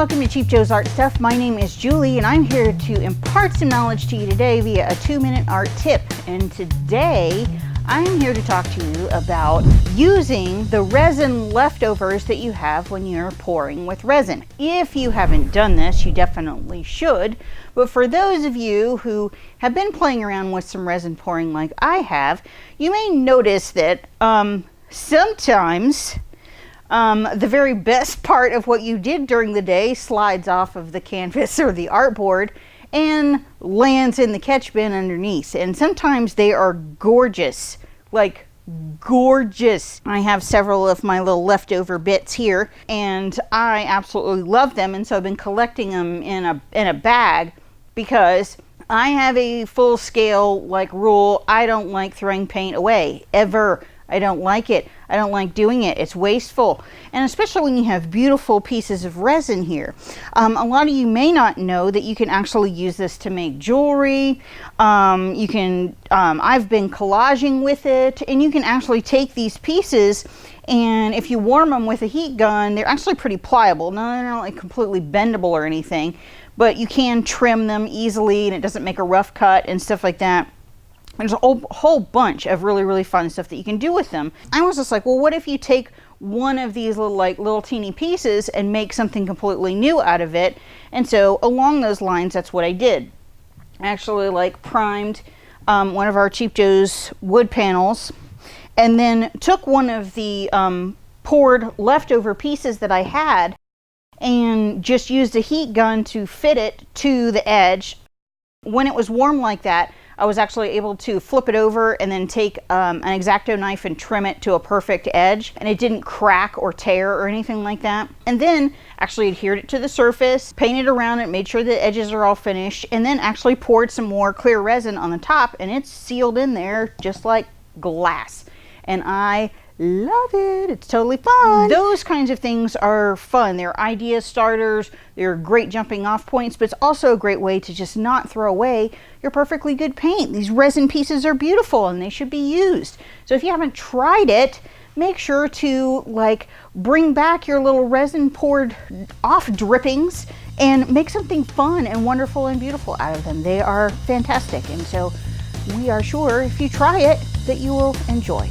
welcome to Cheap Joe's Art Stuff. My name is Julie and I'm here to impart some knowledge to you today via a 2-minute art tip. And today I'm here to talk to you about using the resin leftovers that you have when you're pouring with resin. If you haven't done this, you definitely should. But for those of you who have been playing around with some resin pouring like I have, you may notice that sometimes the very best part of what you did during the day slides off of the canvas or the artboard and lands in the catch bin underneath. And sometimes they are gorgeous, like gorgeous. I have several of my little leftover bits here and I absolutely love them, and so I've been collecting them in a bag because I have a full scale rule. I don't like throwing paint away ever. I don't like it. I don't like doing it. It's wasteful. And especially when you have beautiful pieces of resin here. A lot of you may not know that you can actually use this to make jewelry. I've been collaging with it, and you can actually take these pieces and if you warm them with a heat gun, they're actually pretty pliable. Now, they're not like completely bendable or anything, but you can trim them easily and it doesn't make a rough cut and stuff like that. There's a whole bunch of really fun stuff that you can do with them. I was just like, well, what if you take one of these little teeny pieces and make something completely new out of it? And so along those lines, that's what I did. I actually primed one of our Cheap Joe's wood panels, and then took one of the poured leftover pieces that I had and just used a heat gun to fit it to the edge. When it was warm like that, I was actually able to flip it over and then take an X-Acto knife and trim it to a perfect edge, and it didn't crack or tear or anything like that. And then actually adhered it to the surface, painted around it, made sure the edges are all finished, and then actually poured some more clear resin on the top, and it's sealed in there just like glass. And I love it. It's totally fun. Those kinds of things are fun. They're idea starters. They're great jumping off points, but it's also a great way to just not throw away your perfectly good paint. These resin pieces are beautiful and they should be used. So if you haven't tried it, make sure to bring back your little resin poured off drippings and make something fun and wonderful and beautiful out of them. They are fantastic. And so we are sure if you try it that you will enjoy.